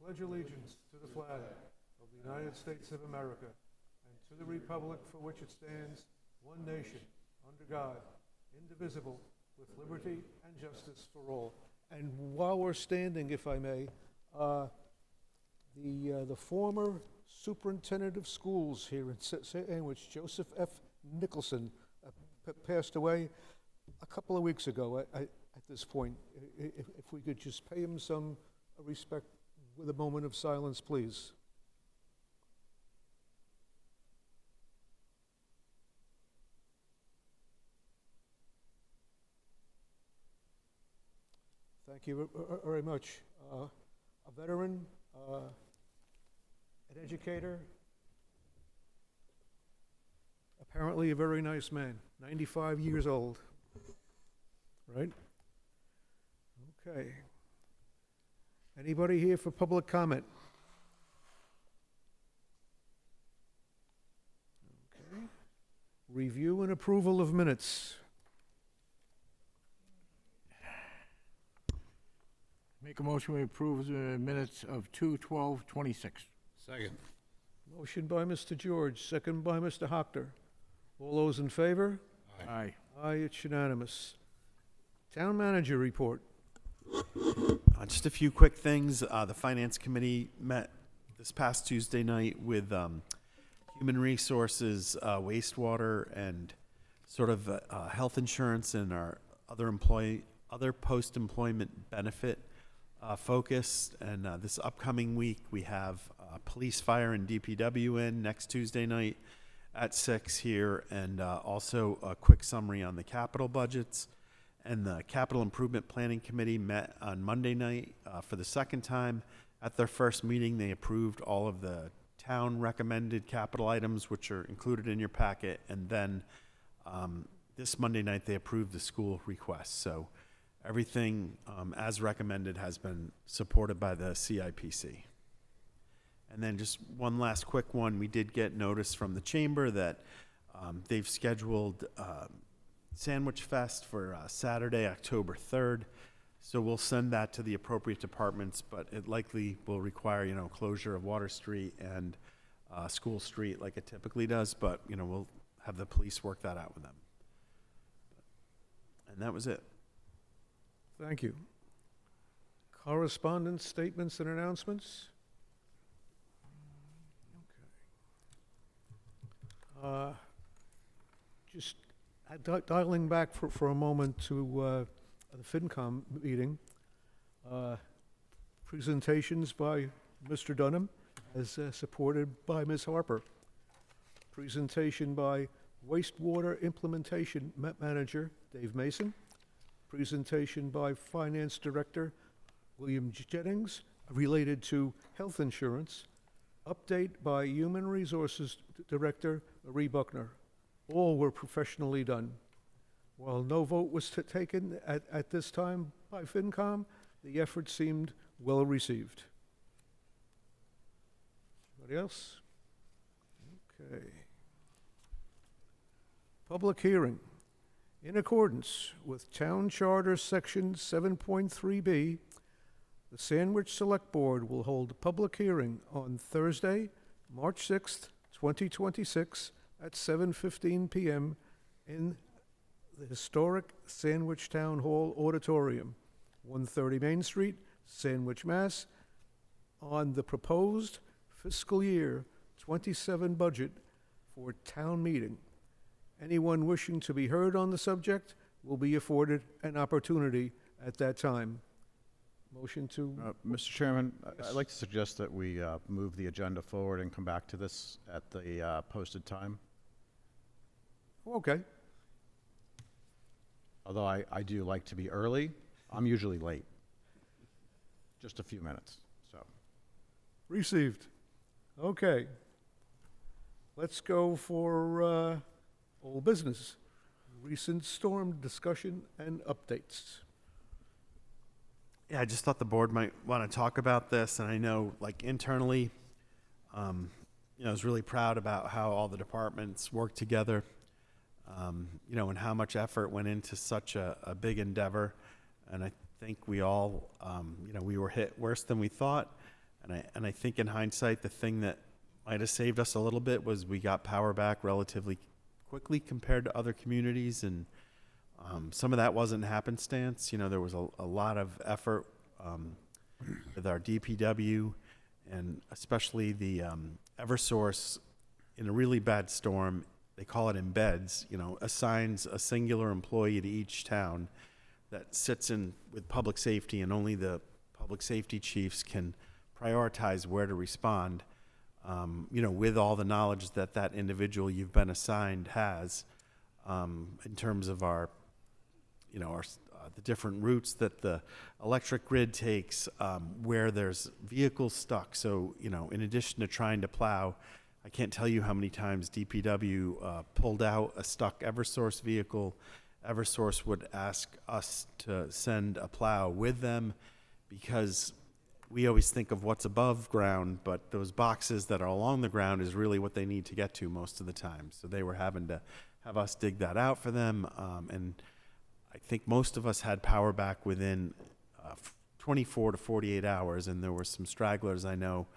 pledge allegiance to the flag of the United States of America and to the republic for which it stands, one nation, under God, indivisible, with liberty and justice for all. And while we're standing, if I may, the former superintendent of schools here in Sandwich, Joseph F. Nicholson, passed away a couple of weeks ago at this point. If we could just pay him some respect with a moment of silence, please. Thank you very much. A veteran, an educator, apparently a very nice man, 95 years old, right? Okay. Anybody here for public comment? Okay. Review and approval of minutes. Make a motion to approve the minutes of 2/12/26. Second. Motion by Mr. George, second by Mr. Hockter. All those in favor? Aye. Aye, it's unanimous. Town manager report. Just a few quick things. The Finance Committee met this past Tuesday night with Human Resources, wastewater, and sort of health insurance and our other post-employment benefit focus. And this upcoming week, we have police, fire, and DPW in next Tuesday night at 6 here, and also a quick summary on the capital budgets. And the Capital Improvement Planning Committee met on Monday night for the second time. At their first meeting, they approved all of the town recommended capital items, which are included in your packet. And then this Monday night, they approved the school request. So everything as recommended has been supported by the CIPC. And then just one last quick one. We did get notice from the chamber that they've scheduled Sandwich Fest for Saturday, October 3rd. So we'll send that to the appropriate departments, but it likely will require, closure of Water Street and School Street like it typically does, but, we'll have the police work that out with them. And that was it. Thank you. Correspondence, statements, and announcements? Okay. Just dialing back for a moment to the FinCom meeting. Presentations by Mr. Dunham, as supported by Ms. Harper. Presentation by Wastewater Implementation Manager Dave Mason. Presentation by Finance Director William Jennings related to health insurance. Update by Human Resources Director Marie Buckner. All were professionally done. While no vote was taken at this time by FinCom, the effort seemed well received. Anybody else? Okay. Public hearing. In accordance with Town Charter Section 7.3B, the Sandwich Select Board will hold a public hearing on Thursday, March 6th, 2026, at 7:15 p.m. in the historic Sandwich Town Hall Auditorium, 130 Main Street, Sandwich, Mass., on the proposed fiscal year 27 budget for town meeting. Anyone wishing to be heard on the subject will be afforded an opportunity at that time. Motion to... Mr. Chairman, Yes. I'd like to suggest that we move the agenda forward and come back to this at the posted time. Okay. Although I do like to be early, I'm usually late. Just a few minutes, so. Received. Okay. Let's go for old business. Recent storm discussion and updates. Yeah, I just thought the board might want to talk about this, and I know, internally, I was really proud about how all the departments worked together, and how much effort went into such a big endeavor. And I think we all, we were hit worse than we thought, And I think in hindsight, the thing that might have saved us a little bit was we got power back relatively quickly compared to other communities, and some of that wasn't happenstance. You know, there was a lot of effort with our DPW, and especially the Eversource in a really bad storm. They call it embeds, you know, assigns a singular employee to each town that sits in with public safety, and only the public safety chiefs can prioritize where to respond, you know, with all the knowledge that that individual you've been assigned has, in terms of our, you know, our the different routes that the electric grid takes, where there's vehicles stuck. So, you know, in addition to trying to plow, I can't tell you how many times DPW pulled out a stuck Eversource vehicle. Eversource would ask us to send a plow with them, because we always think of what's above ground, but those boxes that are along the ground is really what they need to get to most of the time. So they were having to have us dig that out for them. And I think most of us had power back within 24 to 48 hours, and there were some stragglers I know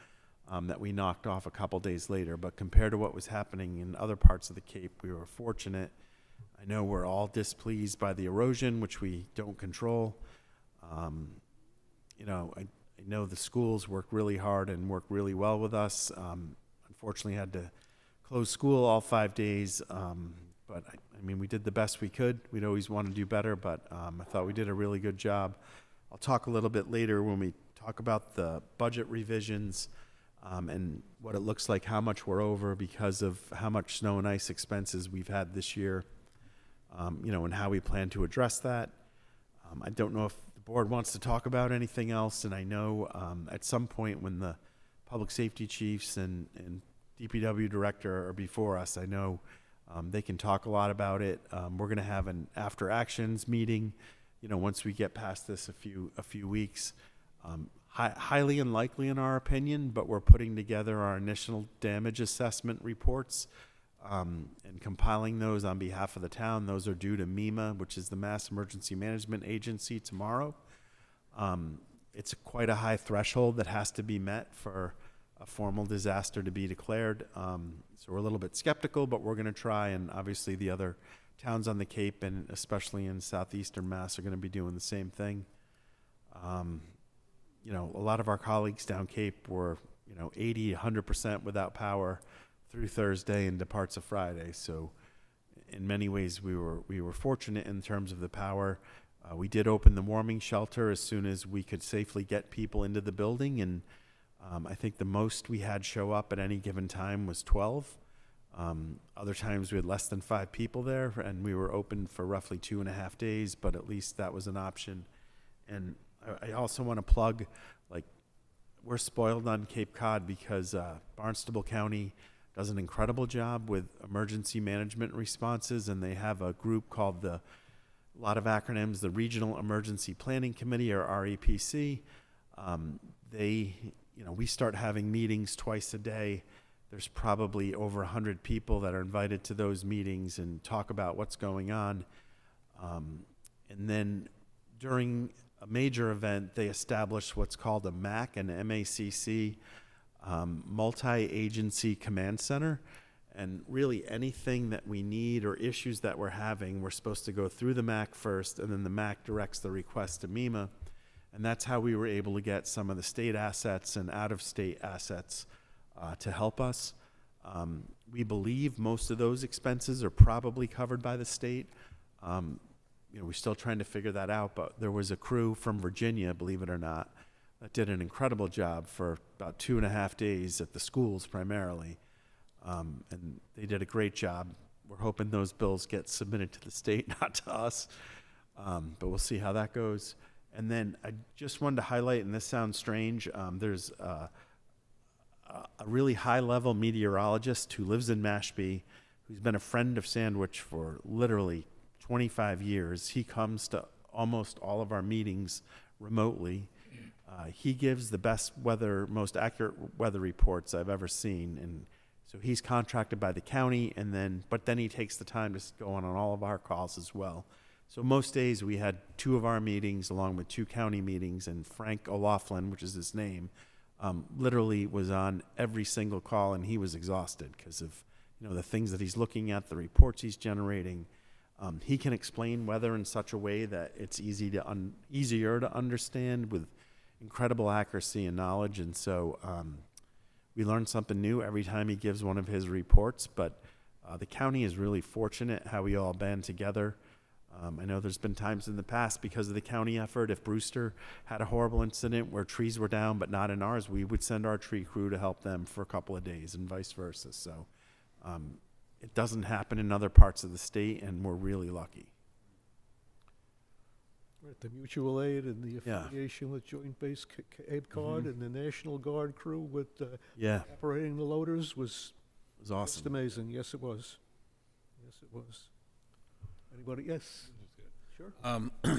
that we knocked off a couple days later. But compared to what was happening in other parts of the Cape, we were fortunate. I know we're all displeased by the erosion, which we don't control. You know, I know the schools work really hard and work really well with us. Unfortunately, had to close school all 5 days. But I mean, we did the best we could. We'd always want to do better, but I thought we did a really good job. I'll talk a little bit later when we talk about the budget revisions, and what it looks like, how much we're over because of how much snow and ice expenses we've had this year, you know, and how we plan to address that. I don't know if the board wants to talk about anything else, and I know at some point when the public safety chiefs and DPW director are before us, I know they can talk a lot about it. We're going to have an after actions meeting, you know, once we get past this a few weeks. Highly unlikely in our opinion, but we're putting together our initial damage assessment reports and compiling those on behalf of the town. Those are due to MEMA, which is the Mass Emergency Management Agency, tomorrow. It's quite a high threshold that has to be met for a formal disaster to be declared. So we're a little bit skeptical, but we're going to try, and obviously the other towns on the Cape and especially in southeastern Mass are going to be doing the same thing. You know, a lot of our colleagues down Cape were, you know, 80, 100% without power through Thursday into parts of Friday. So in many ways we were fortunate in terms of the power. We did open the warming shelter as soon as we could safely get people into the building, and I think the most we had show up at any given time was 12. Other times we had less than 5 people there, and we were open for roughly 2.5 days, but at least that was an option. And I also want to plug, like, we're spoiled on Cape Cod because Barnstable County does an incredible job with emergency management responses, and they have a group called a lot of acronyms, the Regional Emergency Planning Committee, or REPC. You know, we start having meetings twice a day. There's probably over 100 people that are invited to those meetings and talk about what's going on. And then during a major event, they establish what's called a MAC, an MACC, multi-agency command center. And really anything that we need or issues that we're having, we're supposed to go through the MAC first, and then the MAC directs the request to MEMA. And that's how we were able to get some of the state assets and out-of-state assets to help us. We believe most of those expenses are probably covered by the state. You know, we're still trying to figure that out, but there was a crew from Virginia, believe it or not, that did an incredible job for about 2.5 days at the schools primarily. And they did a great job. We're hoping those bills get submitted to the state, not to us. But we'll see how that goes. And then I just wanted to highlight, and this sounds strange, there's a really high-level meteorologist who lives in Mashpee, who's been a friend of Sandwich for literally 25 years. He comes to almost all of our meetings remotely. He gives the best weather, most accurate weather reports I've ever seen. And so he's contracted by the county, but then he takes the time to go on all of our calls as well. So most days we had 2 of our meetings along with 2 county meetings, and Frank O'Laughlin, which is his name, literally was on every single call, and he was exhausted because of, the things that he's looking at, the reports he's generating. He can explain weather in such a way that it's easier to understand with incredible accuracy and knowledge. And so we learn something new every time he gives one of his reports. But the county is really fortunate how we all band together. I know there's been times in the past because of the county effort, if Brewster had a horrible incident where trees were down but not in ours, we would send our tree crew to help them for a couple of days and vice versa. So it doesn't happen in other parts of the state, and we're really lucky. Right, the mutual aid and the Yeah. affiliation with Joint Base Cape Cod and the National Guard crew with Yeah, operating the loaders was it was just awesome. amazing. Yes, it was. Yes, it was. Anybody? Yes. Sure.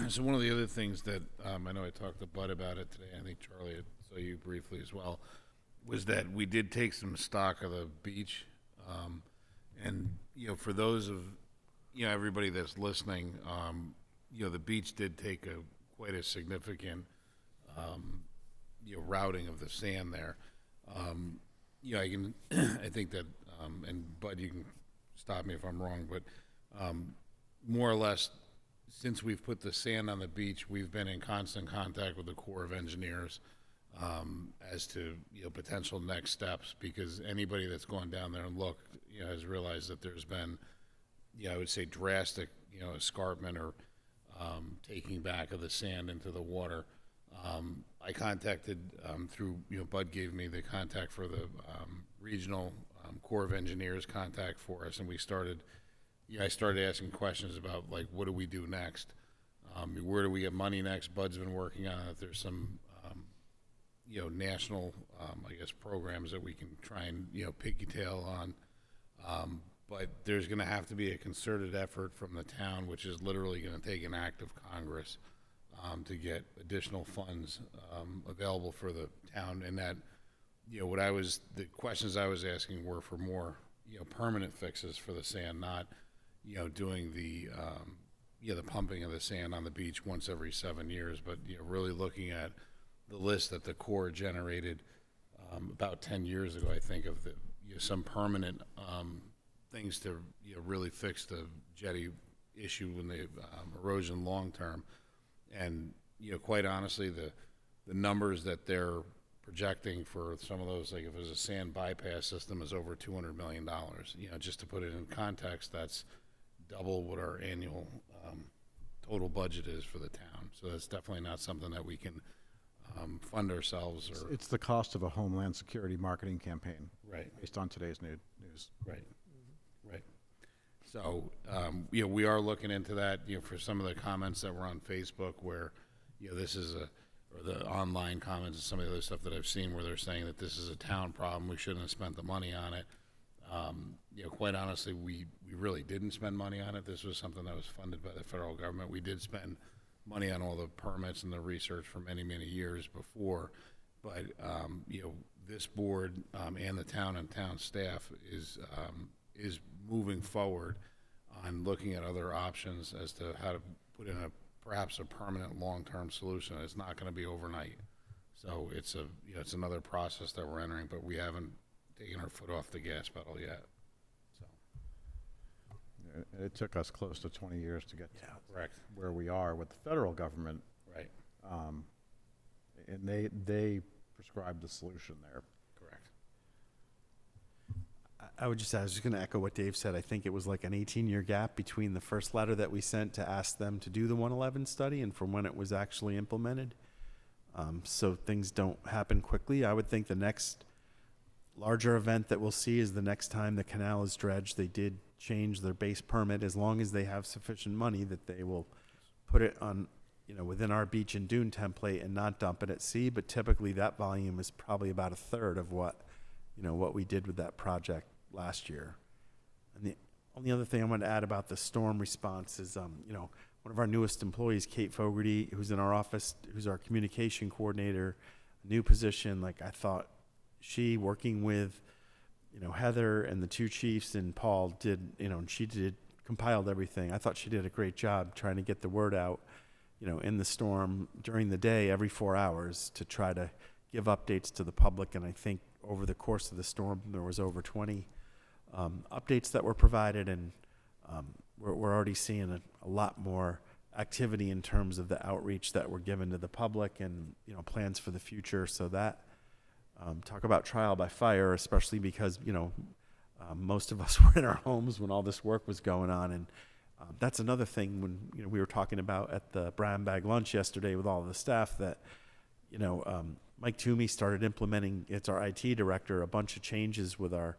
So one of the other things that, I know I talked to Bud about it today, I think Charlie saw you briefly as well, was that we did take some stock of the beach. And, for those of, everybody that's listening, the beach did take quite a significant, routing of the sand there. I think that, and Bud, you can stop me if I'm wrong, but more or less, since we've put the sand on the beach, we've been in constant contact with the Corps of Engineers as to potential next steps, because anybody that's gone down there and looked has realized that there's been I would say drastic escarpment or taking back of the sand into the water. I contacted through Bud gave me the contact for the regional Corps of Engineers contact for us, and we started. I started asking questions about, like, what do we do next? Where do we get money next? Bud's been working on it. There's some, national, I guess, programs that we can try and, piggytail on. But there's going to have to be a concerted effort from the town, which is literally going to take an act of Congress to get additional funds available for the town. And that, the questions I was asking were for more, permanent fixes for the sand, not doing the pumping of the sand on the beach once every 7 years, but really looking at the list that the Corps generated about 10 years ago, I think, of the some permanent things to really fix the jetty issue and the erosion long term. And quite honestly, the numbers that they're projecting for some of those, like if there's a sand bypass system, is over $200 million. Just to put it in context, that's double what our annual total budget is for the town. So that's definitely not something that we can fund ourselves. Or It's the cost of a Homeland Security marketing campaign, right, based on today's news. right, right. So we are looking into that. For some of the comments that were on Facebook, where this is or the online comments and some of the other stuff that I've seen where they're saying that this is a town problem, we shouldn't have spent the money on it. Quite honestly, we really didn't spend money on it. This was something that was funded by the federal government. We did spend money on all the permits and the research for many, many years before. But, this board and the town and town staff is moving forward on looking at other options as to how to put in perhaps a permanent long-term solution. It's not going to be overnight. So it's it's another process that we're entering, but we haven't taken our foot off the gas pedal yet. So It took us close to 20 years to get to correct. where we are with the federal government, Right. and they prescribed the solution there. Correct. I would just add, I was just going to echo what Dave said. I think it was like an 18-year gap between the first letter that we sent to ask them to do the 111 study and from when it was actually implemented. So things don't happen quickly. I would think the next larger event that we'll see is the next time the canal is dredged. They did change their base permit, as long as they have sufficient money, that they will put it on, within our beach and dune template and not dump it at sea. But typically that volume is probably about a third of what we did with that project last year. And the only other thing I want to add about the storm response is, one of our newest employees, Kate Fogarty, who's in our office, who's our communication coordinator, new position. Like, I thought she, working with, Heather and the two chiefs and Paul did, and she compiled everything. I thought she did a great job trying to get the word out, in the storm during the day every 4 hours to try to give updates to the public, and I think over the course of the storm, there was over 20 updates that were provided, and we're already seeing a lot more activity in terms of the outreach that were given to the public and, you know, plans for the future. So that, talk about trial by fire, especially because, you know, most of us were in our homes when all this work was going on. And that's another thing when, you know, we were talking about at the Brown Bag Lunch yesterday with all the staff that, you know, Mike Toomey started implementing, it's our IT director, a bunch of changes with our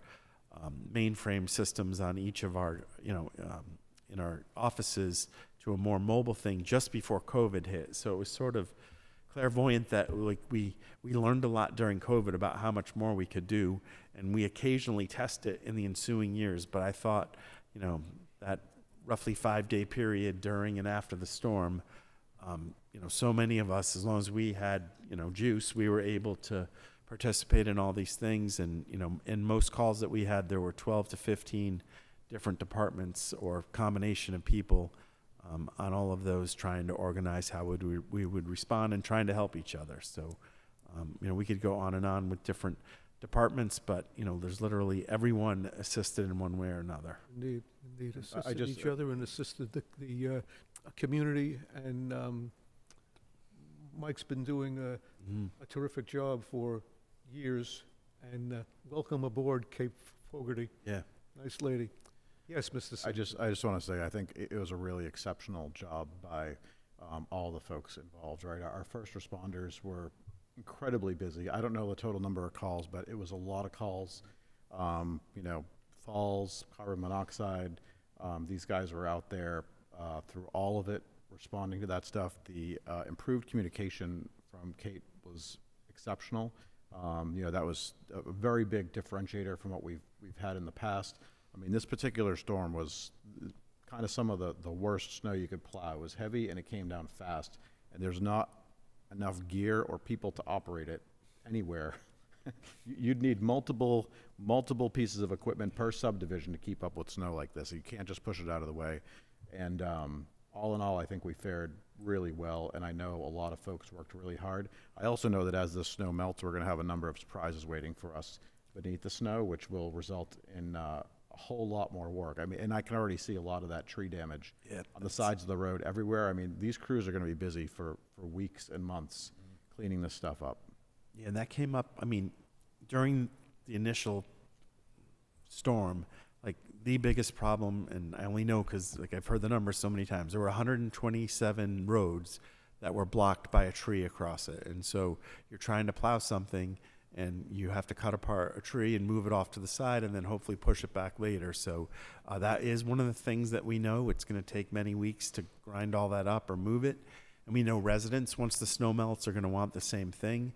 mainframe systems on each of our, you know, in our offices to a more mobile thing just before COVID hit. So it was sort of clairvoyant that, like, we learned a lot during COVID about how much more we could do, and we occasionally test it in the ensuing years. But I thought, you know, that roughly 5-day period during and after the storm, you know, so many of us, as long as we had, you know, juice, we were able to participate in all these things. And, you know, in most calls that we had, there were 12 to 15 different departments or combination of people on all of those, trying to organize how we would respond and trying to help each other. So, you know, we could go on and on with different departments, but, you know, there's literally everyone assisted in one way or another. Indeed, assisted just- each other and assisted the community, and Mike's been doing a terrific job for years, and welcome aboard, Kate Fogarty. Yeah. Nice lady. Yes, Mr. I Sims. just want to say, I think it was a really exceptional job by all the folks involved, right? Our first responders were incredibly busy. I don't know the total number of calls, but it was a lot of calls. You know, falls, carbon monoxide. These guys were out there through all of it, responding to that stuff. The improved communication from Kate was exceptional. You know, that was a very big differentiator from what we've had in the past. I mean, this particular storm was kind of some of the worst snow you could plow. It was heavy and it came down fast, and there's not enough gear or people to operate it anywhere. You'd need multiple pieces of equipment per subdivision to keep up with snow like this. You can't just push it out of the way. And all in all, I think we fared really well, and I know a lot of folks worked really hard. I also know that as the snow melts, we're going to have a number of surprises waiting for us beneath the snow, which will result in a whole lot more work. I mean, and I can already see a lot of that tree damage on the sides of the road everywhere. I mean, these crews are going to be busy for weeks and months cleaning this stuff up. Yeah, and that came up, I mean, during the initial storm, like, the biggest problem, and I only know because, like, I've heard the numbers so many times, there were 127 roads that were blocked by a tree across it. And so you're trying to plow something, and you have to cut apart a tree and move it off to the side and then hopefully push it back later. So that is one of the things that we know. It's going to take many weeks to grind all that up or move it. And we know residents, once the snow melts, are going to want the same thing.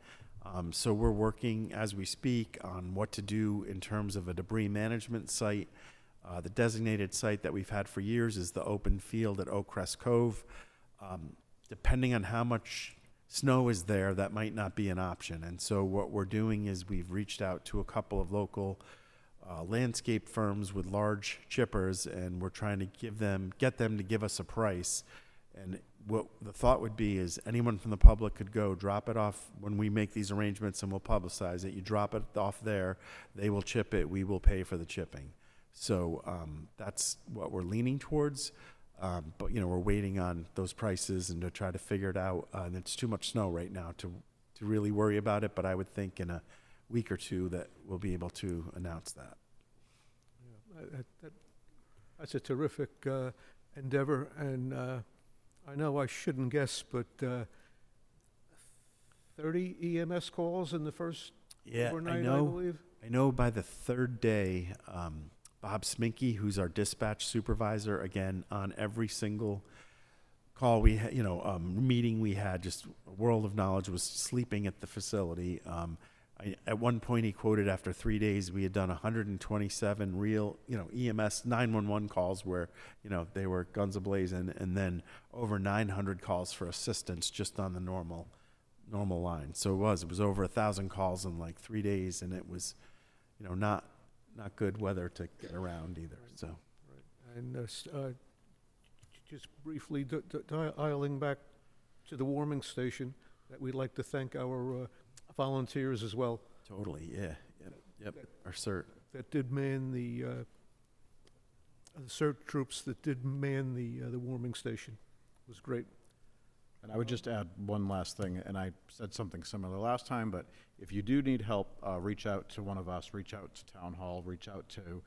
So we're working as we speak on what to do in terms of a debris management site. The designated site that we've had for years is the open field at Oak Crest Cove. Depending on how much snow is there, that might not be an option. And so what we're doing is we've reached out to a couple of local landscape firms with large chippers, and we're trying to get them to give us a price. And what the thought would be is anyone from the public could go drop it off when we make these arrangements, and we'll publicize it. You drop it off there, they will chip it, we will pay for the chipping. So that's what we're leaning towards. But, you know, we're waiting on those prices and to try to figure it out. And it's too much snow right now to really worry about it. But I would think in a week or two that we'll be able to announce that. That's a terrific endeavor, and I know I shouldn't guess, but 30 EMS calls in the first overnight, I believe? I know by the third day, Bob Sminky, who's our dispatch supervisor, again, on every single call we had, meeting we had, just a world of knowledge, was sleeping at the facility. At one point, he quoted after 3 days, we had done 127 real, EMS 911 calls where, they were guns ablazing, and then over 900 calls for assistance just on the normal line. So it was over 1,000 calls in like 3 days, and it was, not good weather to get around either. So, and just briefly dialing back to the warming station, that we'd like to thank our volunteers as well Totally, yeah. Yep. Our cert. that did man the CERT troops that did man the warming station. It was great. And I would just add one last thing, and I said something similar last time, but if you do need help, reach out to one of us, reach out to Town Hall, reach out to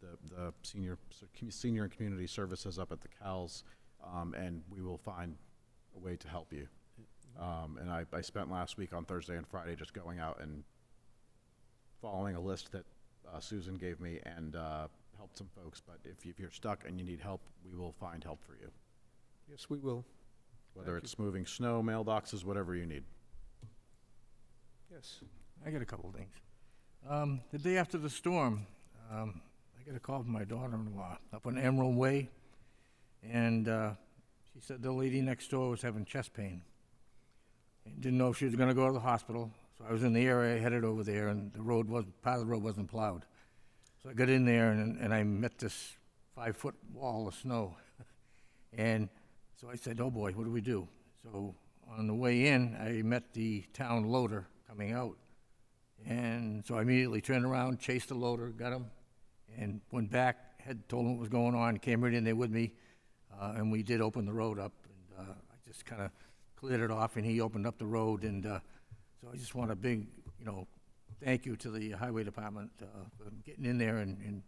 the senior and community services up at the CALS, and we will find a way to help you. And I spent last week on Thursday and Friday just going out and following a list that Susan gave me and helped some folks. But if you're stuck and you need help, we will find help for you, Yes, we will. whether Thank it's moving snow, mailboxes, whatever you need. Yes. I got a couple things. The day after the storm, I got a call from my daughter-in-law up on Emerald Way, and she said the lady next door was having chest pain. And didn't know if she was going to go to the hospital, so I was in the area, headed over there, and part of the road wasn't plowed. So I got in there, and I met this 5-foot wall of snow. And so I said, oh boy, what do we do? So on the way in, I met the town loader coming out. And so I immediately turned around, chased the loader, got him, and went back, told him what was going on, came right in there with me, and we did open the road up. And I just kind of cleared it off, and he opened up the road. And so I just want a big, thank you to the highway department for getting in there and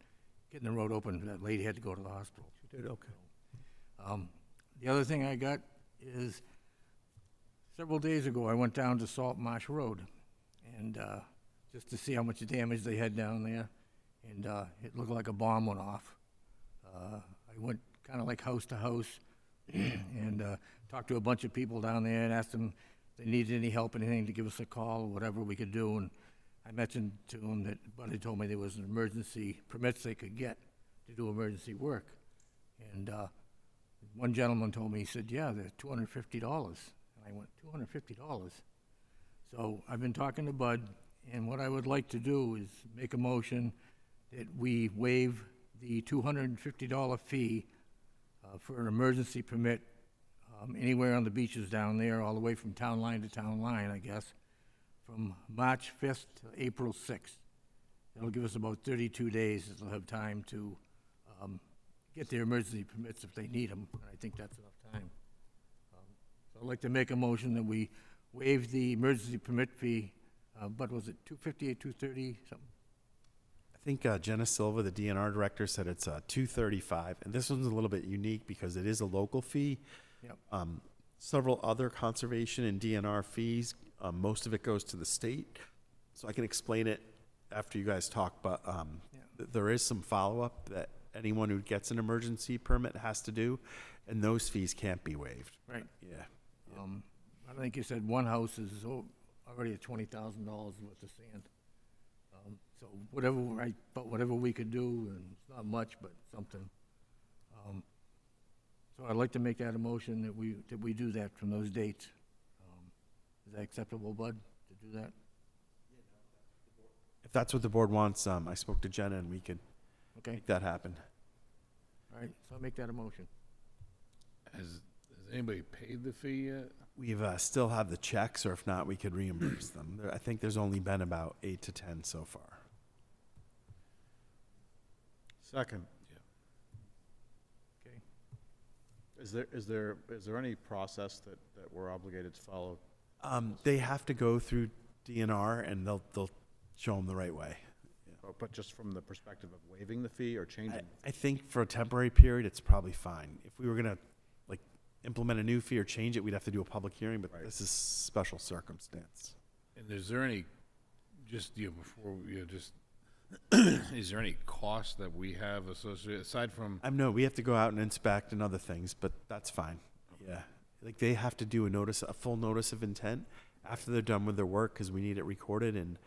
getting the road open. That lady had to go to the hospital. She did, okay. The other thing I got is, several days ago, I went down to Salt Marsh Road, and just to see how much damage they had down there, and it looked like a bomb went off. I went kind of like house to house, and talked to a bunch of people down there and asked them if they needed any help, anything, to give us a call, or whatever we could do. And I mentioned to them that Buddy told me there was an emergency permits they could get to do emergency work. And one gentleman told me, he said, yeah, they're $250. And I went, $250? So I've been talking to Bud, and what I would like to do is make a motion that we waive the $250 fee for an emergency permit anywhere on the beaches down there, all the way from town line to town line, I guess, from March 5th to April 6th. That'll give us about 32 days. They'll have time to get their emergency permits if they need them, and I think that's enough time. So I'd like to make a motion that we waive the emergency permit fee, but was it $250 or $230, something? I think Jenna Silva, the DNR director, said it's $235, and this one's a little bit unique because it is a local fee. Yep. Several other conservation and DNR fees, most of it goes to the state, so I can explain it after you guys talk, but there is some follow-up that anyone who gets an emergency permit has to do, and those fees can't be waived. Right. Yeah. I think you said one house is already at $20,000 worth of sand. So whatever we could do, and it's not much, but something. So I'd like to make that a motion that we do that from those dates. Is that acceptable, Bud, to do that? If that's what the board wants, I spoke to Jenna and we could Okay, make that happen. all right, so I'll make that a motion. Has anybody paid the fee yet? We've still have the checks, or if not, we could reimburse them. I think there's only been about 8 to 10 so far. Second, Okay. is there any process that we're obligated to follow? They have to go through DNR, and they'll show them the right way. But just from the perspective of waiving the fee or changing? I think for a temporary period, it's probably fine. If we were gonna like implement a new fee or change it, we'd have to do a public hearing, but Right. this is special circumstance. And is there any, just, before, just, is there any cost that we have associated, aside from, No, we have to go out and inspect and other things, but that's fine. Yeah, like they have to do a full notice of intent after they're done with their work, because we need it recorded. And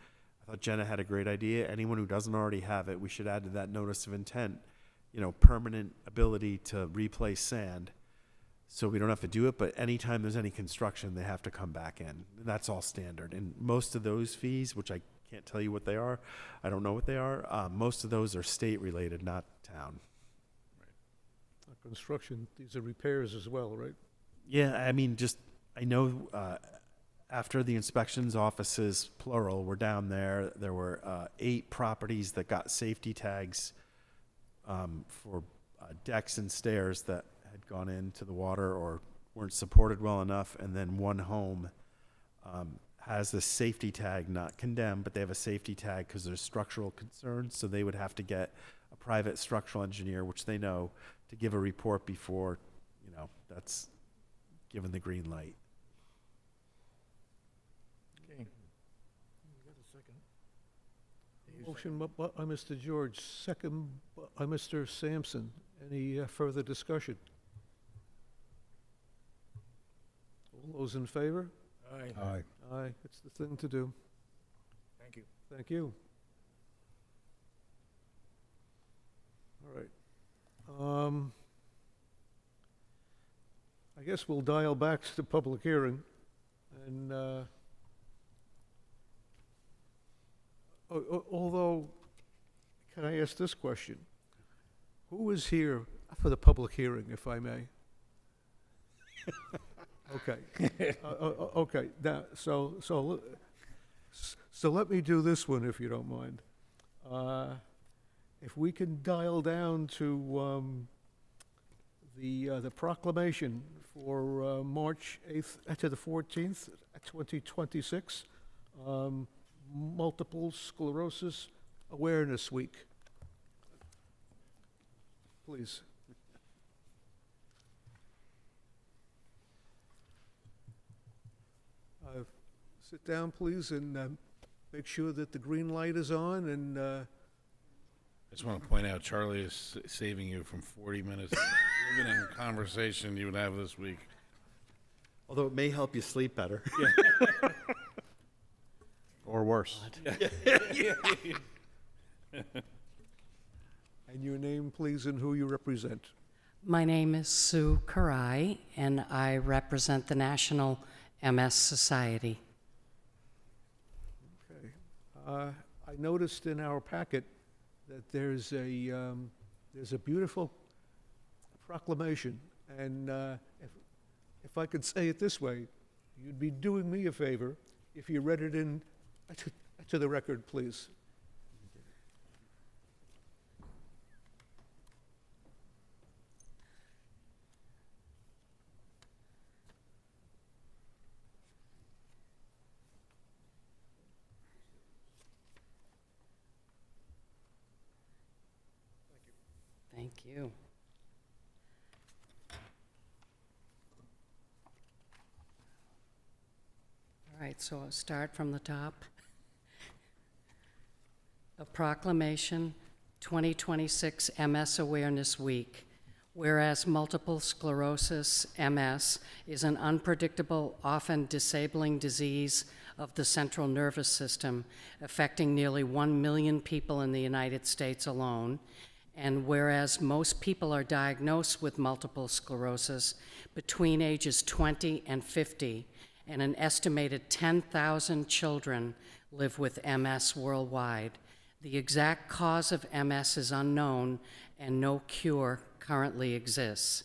I thought Jenna had a great idea. Anyone who doesn't already have it, we should add to that notice of intent, permanent ability to replace sand. So we don't have to do it, but anytime there's any construction, they have to come back in. And that's all standard. And most of those fees, which I can't tell you what they are, I don't know what they are, most of those are state-related, not town. Construction, these are repairs as well, right? Yeah, I mean, I know after the inspections offices, plural, were down there, there were 8 properties that got safety tags for decks and stairs that had gone into the water or weren't supported well enough, and then 1 home has the safety tag, not condemned, but they have a safety tag because there's structural concerns, so they would have to get a private structural engineer, which they know, to give a report before, that's given the green light. Okay. You got a second? Motion by Mr. George, second by Mr. Sampson. Any further discussion? All those in favor? Aye. Aye. Aye, it's the thing to do. Thank you. Thank you. All right. I guess we'll dial back to the public hearing, and, although, can I ask this question? Who is here for the public hearing, if I may? Okay. Okay, now, so let me do this one, if you don't mind. If we can dial down to the proclamation for March 8th to the 14th, 2026, Multiple Sclerosis Awareness Week. Please. Sit down, please, and make sure that the green light is on, and I just want to point out, Charlie is saving you from 40 minutes of riveting conversation you would have this week. Although it may help you sleep better. Or worse. and your name, please, and who you represent. My name is Sue Karai, and I represent the National MS Society. Okay. I noticed in our packet that there's a beautiful proclamation, and if I could say it this way, you'd be doing me a favor if you read it in to the record, please. Thank you. All right, so I'll start from the top. A proclamation, 2026 MS Awareness Week. Whereas multiple sclerosis, MS, is an unpredictable, often disabling disease of the central nervous system, affecting nearly 1 million people in the United States alone. And whereas most people are diagnosed with multiple sclerosis between ages 20 and 50, and an estimated 10,000 children live with MS worldwide, the exact cause of MS is unknown and no cure currently exists.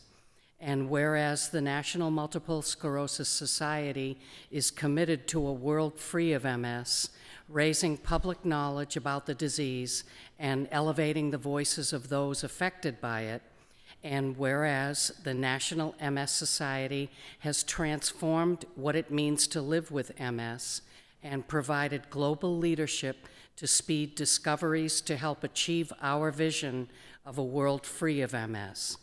And whereas the National Multiple Sclerosis Society is committed to a world free of MS, raising public knowledge about the disease and elevating the voices of those affected by it, and whereas the National MS Society has transformed what it means to live with MS and provided global leadership to speed discoveries to help achieve our vision of a world free of MS.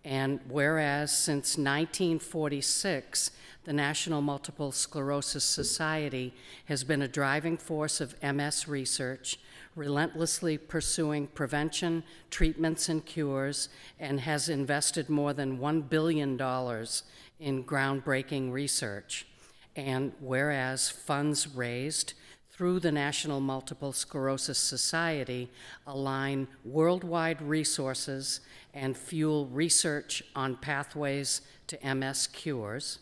And whereas since 1946, the National Multiple Sclerosis Society has been a driving force of MS research, relentlessly pursuing prevention, treatments, and cures, and has invested more than $1 billion in groundbreaking research. And whereas funds raised through the National Multiple Sclerosis Society align worldwide resources and fuel research on pathways to MS cures,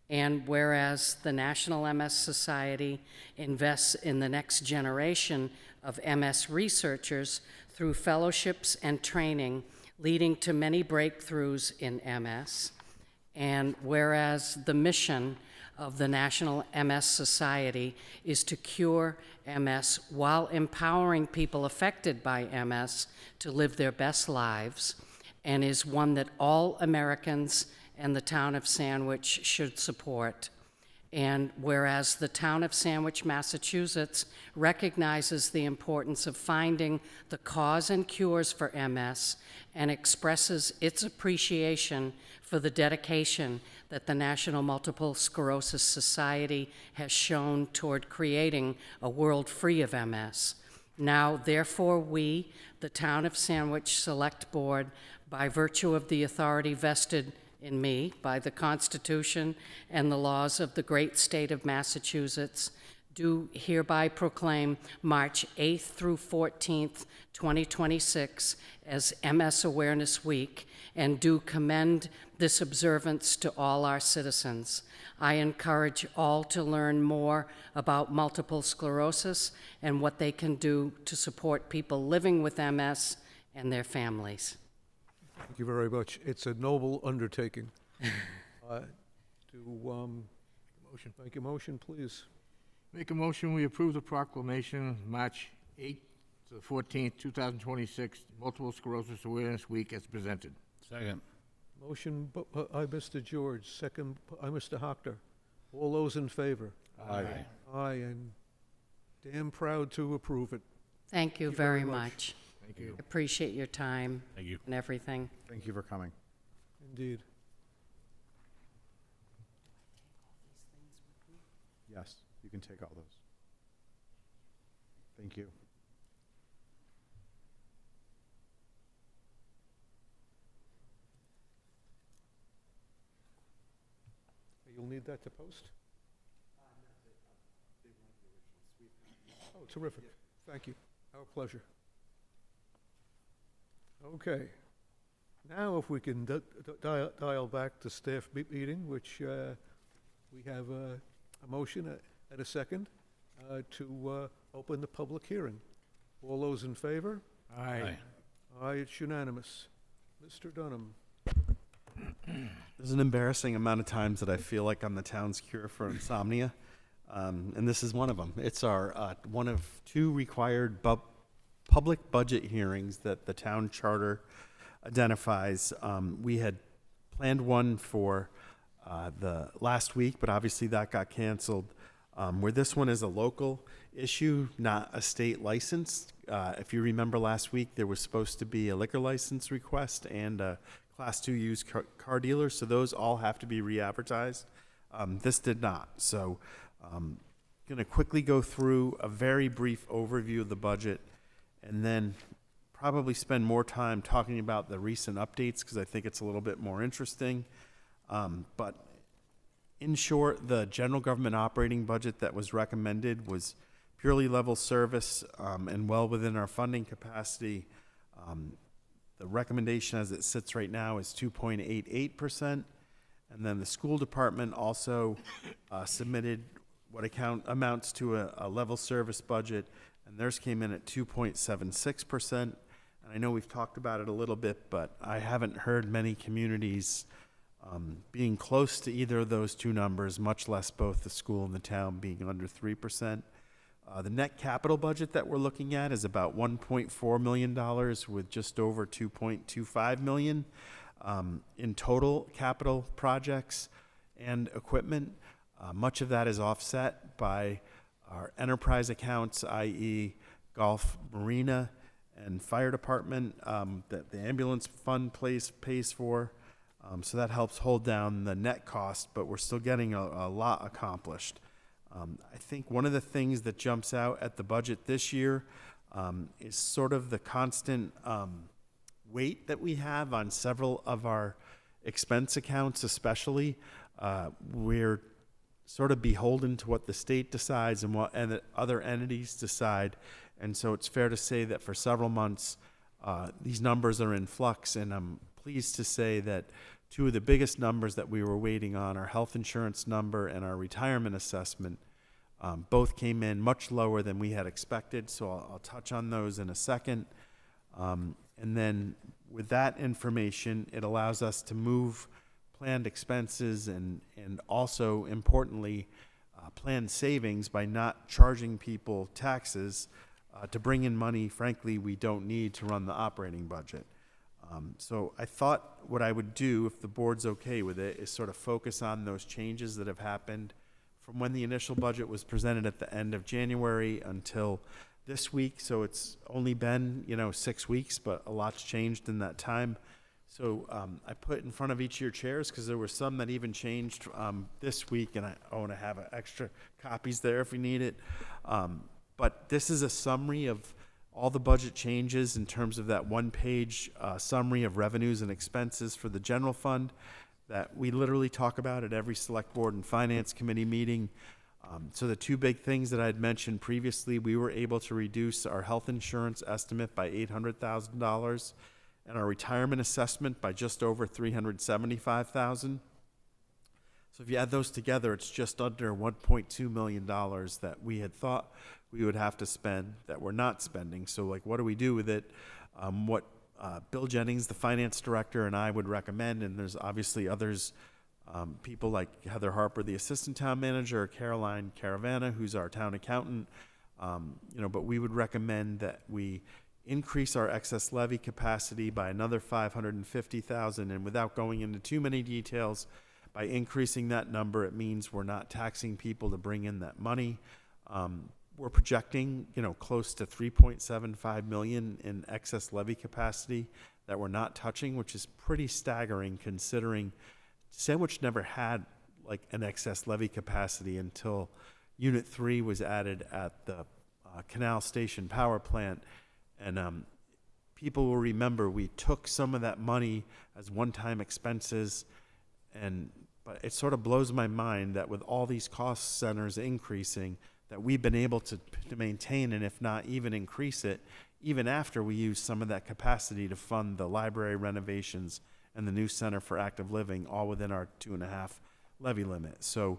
and whereas the National MS Society invests in the next generation of MS researchers through fellowships and training, leading to many breakthroughs in MS, and whereas the mission of the National MS Society is to cure MS while empowering people affected by MS to live their best lives, and is one that all Americans and the town of Sandwich should support. And whereas the town of Sandwich, Massachusetts recognizes the importance of finding the cause and cures for MS and expresses its appreciation for the dedication that the National Multiple Sclerosis Society has shown toward creating a world free of MS. Now, therefore, we, the Town of Sandwich Select Board, by virtue of the authority vested in me by the Constitution and the laws of the great state of Massachusetts, do hereby proclaim March 8th through 14th, 2026 as MS Awareness Week, and do commend this observance to all our citizens. I encourage all to learn more about multiple sclerosis and what they can do to support people living with MS and their families. Thank you very much. It's a noble undertaking. Make a motion, please. Make a motion, we approve the proclamation, March 8th to the 14th, 2026, Multiple Sclerosis Awareness Week as presented. Second. Motion by Mr. George, second by Mr. Hockner. All those in favor? Aye. Aye, and damn proud to approve it. Thank you very much. Thank you. Appreciate your time Thank you. and everything. Thank you for coming. Indeed. Yes, you can take all those. Thank you. You'll need that to post? Oh, terrific. Thank you. Our pleasure. Okay. Now, if we can dial back to staff meeting, which we have a motion and a second to open the public hearing. All those in favor? Aye. Aye, it's unanimous. Mr. Dunham. There's an embarrassing amount of times that I feel like I'm the town's cure for insomnia, and this is one of them. It's our one of two required public budget hearings that the town charter identifies. We had planned one for the last week, but obviously that got canceled. Where this one is a local issue, not a state license. If you remember last week, there was supposed to be a liquor license request and a Class 2 used car dealer, so those all have to be re-advertised. This did not. So I'm going to quickly go through a very brief overview of the budget and then probably spend more time talking about the recent updates because I think it's a little bit more interesting. But in short, the general government operating budget that was recommended was purely level service and well within our funding capacity. The recommendation as it sits right now is 2.88%. And then the school department also submitted what amounts to a level service budget, and theirs came in at 2.76%. And I know we've talked about it a little bit, but I haven't heard many communities being close to either of those two numbers, much less both the school and the town being under 3%. The net capital budget that we're looking at is about $1.4 million with just over $2.25 million in total capital projects and equipment. Much of that is offset by our enterprise accounts, i.e. golf, marina, and fire department that the ambulance fund pays for. So that helps hold down the net cost, but we're still getting a lot accomplished. I think one of the things that jumps out at the budget this year is sort of the constant weight that we have on several of our expense accounts, especially. We're sort of beholden to what the state decides and what other entities decide. And so it's fair to say that for several months, these numbers are in flux, and I'm pleased to say that two of the biggest numbers that we were waiting on, our health insurance number and our retirement assessment, both came in much lower than we had expected, so I'll touch on those in a second. And then with that information, it allows us to move planned expenses and also importantly, planned savings by not charging people taxes to bring in money, frankly, we don't need to run the operating budget. So I thought what I would do, if the board's okay with it, is sort of focus on those changes that have happened from when the initial budget was presented at the end of January until this week. So it's only been, 6 weeks, but a lot's changed in that time. So I put in front of each of your chairs, because there were some that even changed this week, and I want to have extra copies there if you need it. But this is a summary of all the budget changes in terms of that one-page summary of revenues and expenses for the general fund that we literally talk about at every select board and finance committee meeting. So the two big things that I had mentioned previously, we were able to reduce our health insurance estimate by $800,000 and our retirement assessment by just over $375,000. So if you add those together, it's just under $1.2 million that we had thought we would have to spend that we're not spending. So like, what do we do with it? What Bill Jennings, the finance director, and I would recommend, and there's obviously others, people like Heather Harper, the assistant town manager, Caroline Caravana, who's our town accountant, but we would recommend that we increase our excess levy capacity by another $550,000, and without going into too many details, by increasing that number, it means we're not taxing people to bring in that money. We're projecting, close to $3.75 million in excess levy capacity that we're not touching, which is pretty staggering considering Sandwich never had like an excess levy capacity until Unit 3 was added at the Canal Station power plant. And people will remember we took some of that money as one-time expenses, but it sort of blows my mind that with all these cost centers increasing, that we've been able to maintain, and if not even increase it, even after we use some of that capacity to fund the library renovations and the new Center for Active Living, all within our 2.5 levy limit. So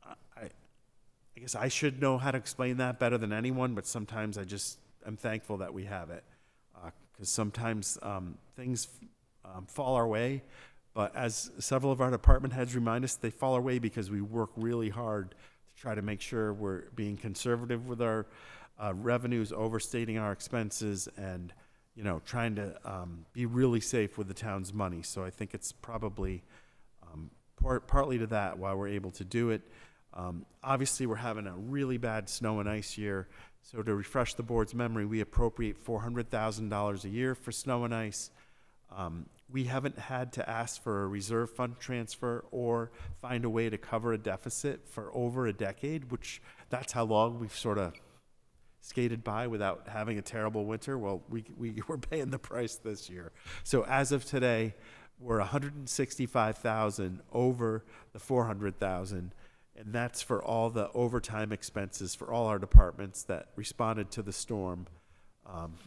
I guess I should know how to explain that better than anyone, but sometimes I'm thankful that we have it, because sometimes things fall our way. But as several of our department heads remind us, they fall our way because we work really hard to try to make sure we're being conservative with our revenues, overstating our expenses, and trying to be really safe with the town's money. So I think it's probably partly to that why we're able to do it. Obviously, we're having a really bad snow and ice year. So to refresh the board's memory, we appropriate $400,000 a year for snow and ice. We haven't had to ask for a reserve fund transfer or find a way to cover a deficit for over a decade, which that's how long we've sort of skated by without having a terrible winter. Well, we're paying the price this year. So as of today, we're $165,000 over the $400,000, and that's for all the overtime expenses for all our departments that responded to the storm,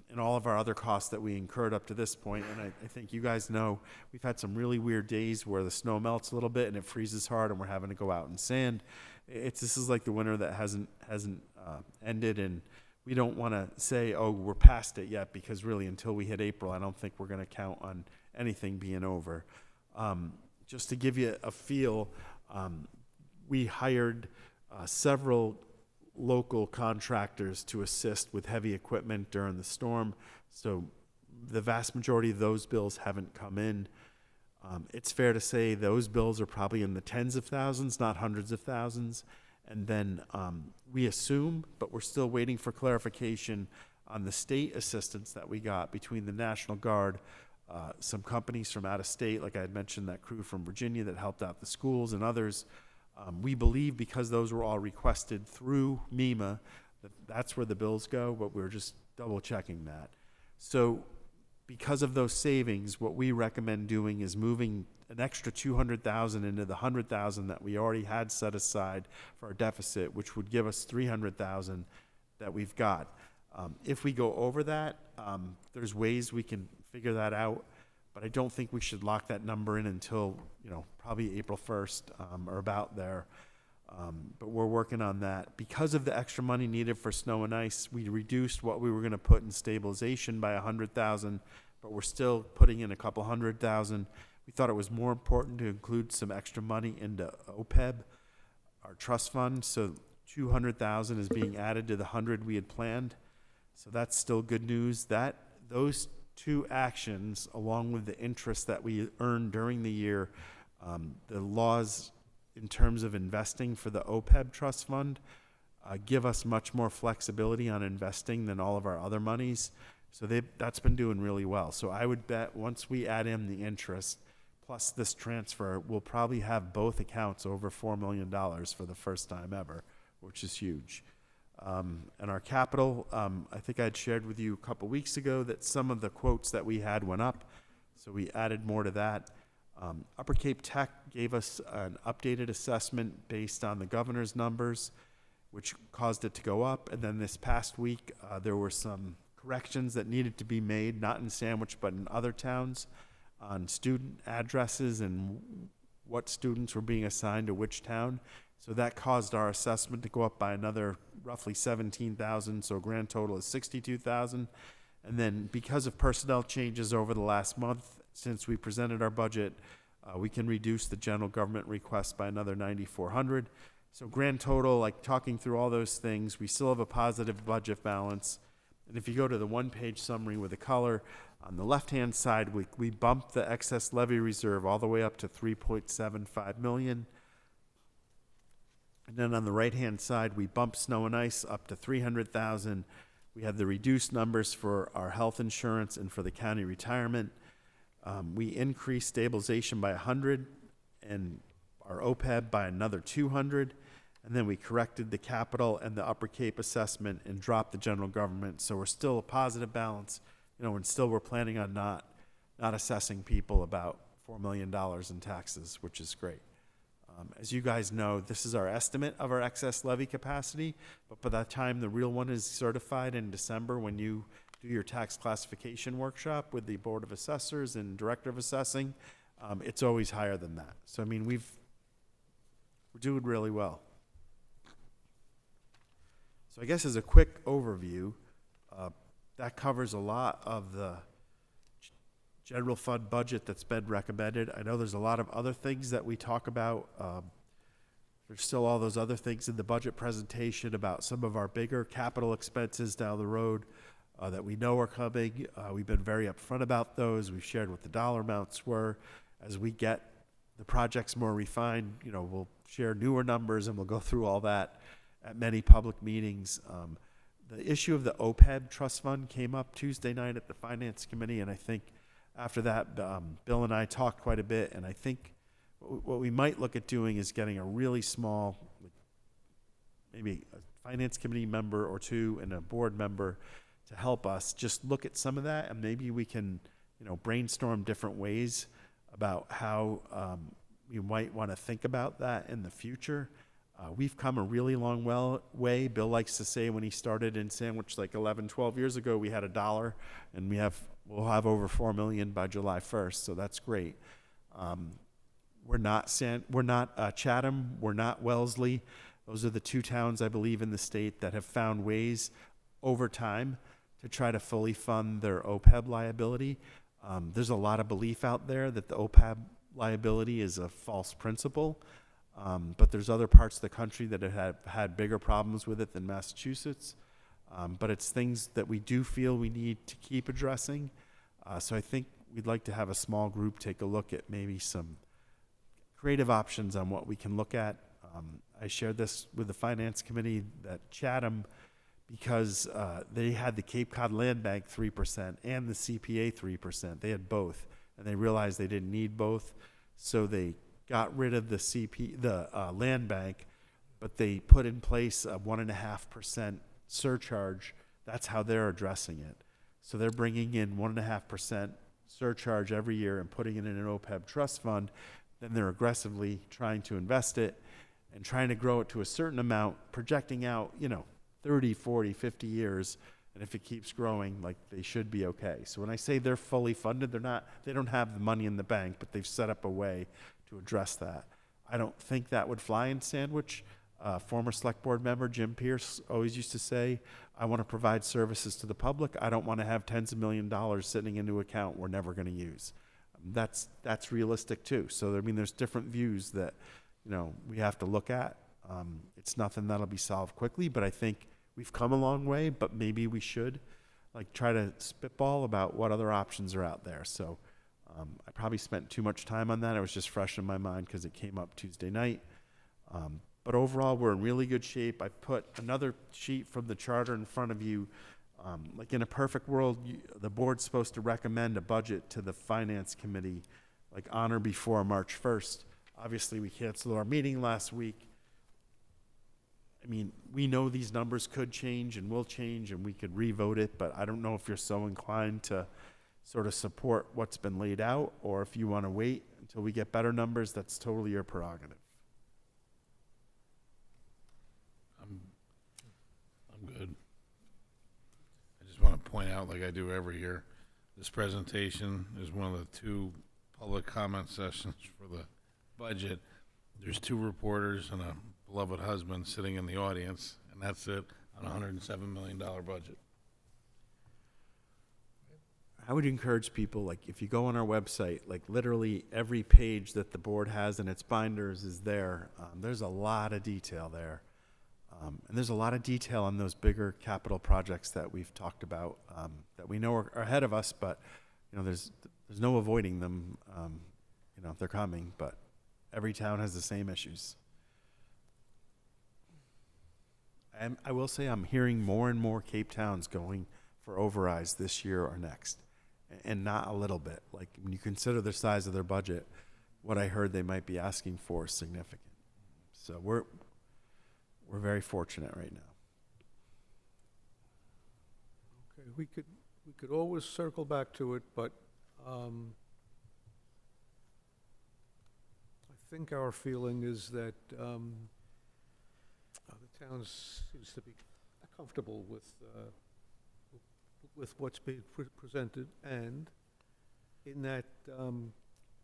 and all of our other costs that we incurred up to this point. And I think you guys know we've had some really weird days where the snow melts a little bit and it freezes hard, and we're having to go out and sand. This is like the winter that hasn't ended, and we don't want to say, oh, we're past it yet, because really until we hit April, I don't think we're going to count on anything being over. Just to give you a feel, we hired several local contractors to assist with heavy equipment during the storm. So the vast majority of those bills haven't come in. It's fair to say those bills are probably in the tens of thousands, not hundreds of thousands. And then we assume, but we're still waiting for clarification on the state assistance that we got between the National Guard, some companies from out of state, like I had mentioned, that crew from Virginia that helped out the schools, and others. We believe because those were all requested through MEMA, that's where the bills go, but we're just double checking that. So because of those savings, what we recommend doing is moving an extra $200,000 into the $100,000 that we already had set aside for our deficit, which would give us $300,000 that we've got. If we go over that, there's ways we can figure that out, but I don't think we should lock that number in until, probably April 1st or about there. But we're working on that. Because of the extra money needed for snow and ice, we reduced what we were going to put in stabilization by $100,000, but we're still putting in a couple $100,000. we thought it was more important to include some extra money into OPEB, our trust fund. So 200,000 is being added to the 100 we had planned. So that's still good news. Those two actions, along with the interest that we earned during the year, the laws in terms of investing for the OPEB trust fund give us much more flexibility on investing than all of our other monies. So that's been doing really well. So I would bet once we add in the interest plus this transfer, we'll probably have both accounts over $4 million for the first time ever, which is huge. And our capital, I think I'd shared with you a couple weeks ago that some of the quotes that we had went up, so we added more to that. Upper Cape Tech gave us an updated assessment based on the governor's numbers, which caused it to go up. And then this past week, there were some corrections that needed to be made, not in Sandwich, but in other towns, on student addresses and what students were being assigned to which town. So that caused our assessment to go up by another roughly 17,000, so grand total is 62,000. And then because of personnel changes over the last month, since we presented our budget, we can reduce the general government request by another 9,400. So grand total, like talking through all those things, we still have a positive budget balance. And if you go to the one-page summary with the color, on the left-hand side, we bumped the excess levy reserve all the way up to 3.75 million. And then on the right-hand side, we bumped snow and ice up to 300,000. We had the reduced numbers for our health insurance and for the county retirement. We increased stabilization by 100 and our OPEB by another 200. And then we corrected the capital and the Upper Cape assessment and dropped the general government. So we're still a positive balance, and still we're planning on not assessing people about $4 million in taxes, which is great. As you guys know, this is our estimate of our excess levy capacity, but by the time the real one is certified in December, when you do your tax classification workshop with the Board of Assessors and Director of Assessing, it's always higher than that. So, I mean, we're doing really well. So I guess as a quick overview, that covers a lot of the general fund budget that's been recommended. I know there's a lot of other things that we talk about. There's still all those other things in the budget presentation about some of our bigger capital expenses down the road that we know are coming. We've been very upfront about those. We've shared what the dollar amounts were. As we get the projects more refined, we'll share newer numbers and we'll go through all that at many public meetings. The issue of the OPEB trust fund came up Tuesday night at the Finance Committee, and I think after that, Bill and I talked quite a bit, and I think what we might look at doing is getting a really small, maybe a Finance Committee member or two and a board member to help us just look at some of that, and maybe we can, brainstorm different ways about how you might want to think about that in the future. We've come a really long way. Bill likes to say when he started in Sandwich like 11, 12 years ago, we had $1, and we'll have over 4 million by July 1st, so that's great. We're not Chatham, we're not Wellesley. Those are the two towns, I believe, in the state that have found ways over time to try to fully fund their OPEB liability. There's a lot of belief out there that the OPEB liability is a false principle. But there's other parts of the country that have had bigger problems with it than Massachusetts. But it's things that we do feel we need to keep addressing. So I think we'd like to have a small group take a look at maybe some creative options on what we can look at. I shared this with the Finance Committee that Chatham, because they had the Cape Cod Land Bank 3% and the CPA 3%. They had both, and they realized they didn't need both. So they got rid of the land bank, but they put in place a 1.5% surcharge. That's how they're addressing it. So they're bringing in 1.5% surcharge every year and putting it in an OPEB trust fund. Then they're aggressively trying to invest it and trying to grow it to a certain amount, projecting out, 30, 40, 50 years. And if it keeps growing, like, they should be okay. So when I say they're fully funded, they don't have the money in the bank, but they've set up a way to address that. I don't think that would fly in Sandwich. Former select board member Jim Pierce always used to say, I want to provide services to the public. I don't want to have tens of millions of dollars sitting into an account we're never going to use. That's realistic too. So, I mean, there's different views that, you know, we have to look at. It's nothing that'll be solved quickly, but I think we've come a long way, but maybe we should like try to spitball about what other options are out there. So I probably spent too much time on that. It was just fresh in my mind because it came up Tuesday night. But overall, we're in really good shape. I put another sheet from the charter in front of you. Like in a perfect world, the board's supposed to recommend a budget to the finance committee, like on or before March 1st. Obviously, we canceled our meeting last week. I mean, we know these numbers could change and will change, and we could revote it, but I don't know if you're so inclined to sort of support what's been laid out, or if you want to wait until we get better numbers. That's totally your prerogative. I'm good. I just want to point out, like I do every year, this presentation is one of the 2 public comment sessions for the budget. There's 2 reporters and a beloved husband sitting in the audience, and that's it on a $107 million budget. I would encourage people, like, if you go on our website, like, literally every page that the board has in its binders is there. There's a lot of detail there. And there's a lot of detail on those bigger capital projects that we've talked about, that we know are ahead of us, but, you know, there's no avoiding them. You know, they're coming, but every town has the same issues. And I will say I'm hearing more and more Cape Towns going for overrides this year or next, and not a little bit. Like, when you consider the size of their budget, what I heard they might be asking for is significant. So we're very fortunate right now. Okay, we could always circle back to it, but I think our feeling is that the town seems to be comfortable with what's being presented, and in that,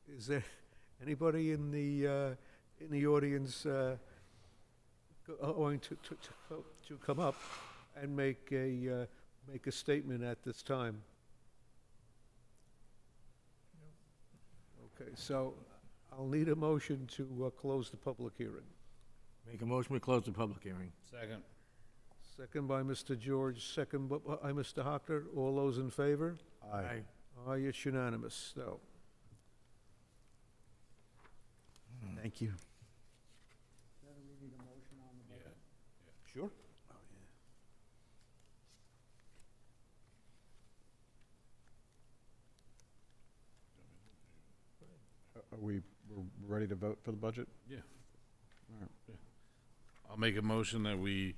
is there anybody in the audience going to come up and make a statement at this time? Okay, so I'll need a motion to close the public hearing. Make a motion, we close the public hearing. Second. Second by Mr. George, second by Mr. Hockter. All those in favor? Aye. Aye, it's unanimous. So, Thank you. sure. We're ready to vote for the budget? Yeah. All right. Yeah. I'll make a motion that we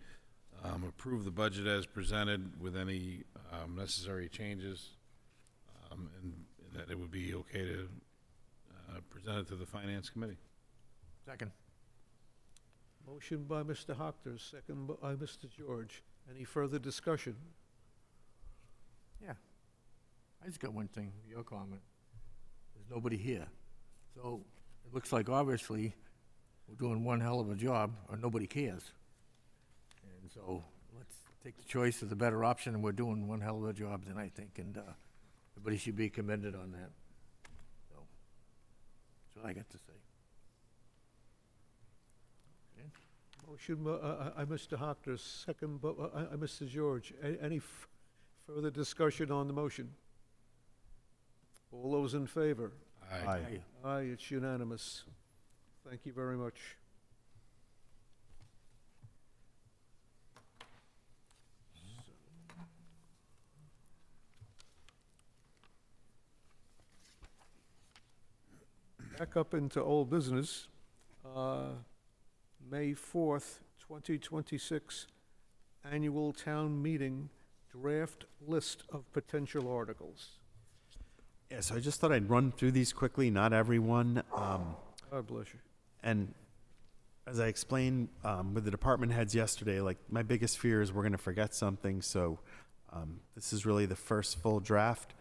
approve the budget as presented with any necessary changes, and that it would be okay to present it to the Finance Committee. Second. Motion by Mr. Hockter, second by Mr. George. Any further discussion? Yeah. I just got one thing, your comment. There's nobody here. So it looks like obviously we're doing one hell of a job or nobody cares. And so let's take the choice of the better option, and we're doing one hell of a job then, I think, and everybody should be commended on that. So that's what I got to say. Okay. Motion by Mr. Hockter, second by Mr. George. Any further discussion on the motion? All those in favor? Aye. Aye, it's unanimous. Thank you very much. Back up into old business. May 4th, 2026, annual town meeting, draft list of potential articles. Yeah, so I just thought I'd run through these quickly, not everyone. God bless you. And as I explained with the department heads yesterday, like, my biggest fear is we're going to forget something. So this is really the first full draft.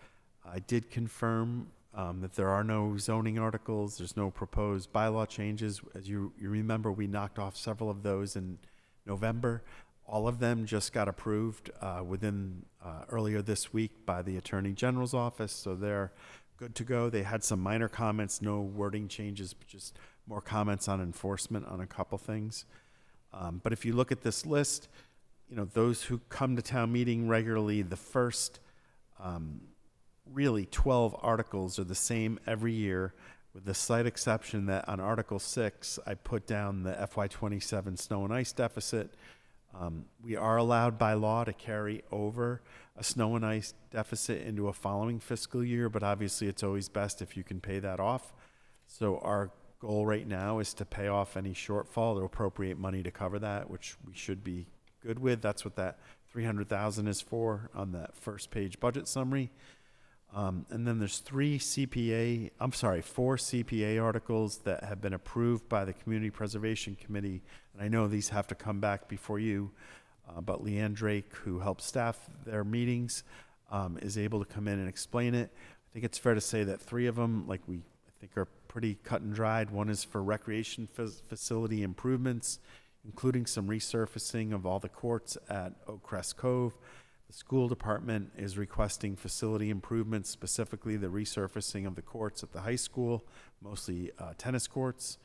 I did confirm that there are no zoning articles. There's no proposed bylaw changes. As you remember, we knocked off several of those in November. All of them just got approved within earlier this week by the Attorney General's office. So they're good to go. They had some minor comments, no wording changes, but just more comments on enforcement on a couple things. But if you look at this list, you know, those who come to town meeting regularly, the first really 12 articles are the same every year, with the slight exception that on Article 6, I put down the FY27 snow and ice deficit. We are allowed by law to carry over a snow and ice deficit into a following fiscal year, but obviously it's always best if you can pay that off. So our goal right now is to pay off any shortfall, to appropriate money to cover that, which we should be good with. That's what that 300,000 is for on that first page budget summary. And then there's four CPA articles that have been approved by the Community Preservation Committee. And I know these have to come back before you, but Leanne Drake, who helps staff their meetings, is able to come in and explain it. I think it's fair to say that three of them, I think are pretty cut and dried. One is for recreation facility improvements, including some resurfacing of all the courts at Oak Crest Cove. The school department is requesting facility improvements, specifically the resurfacing of the courts at the high school, mostly tennis courts.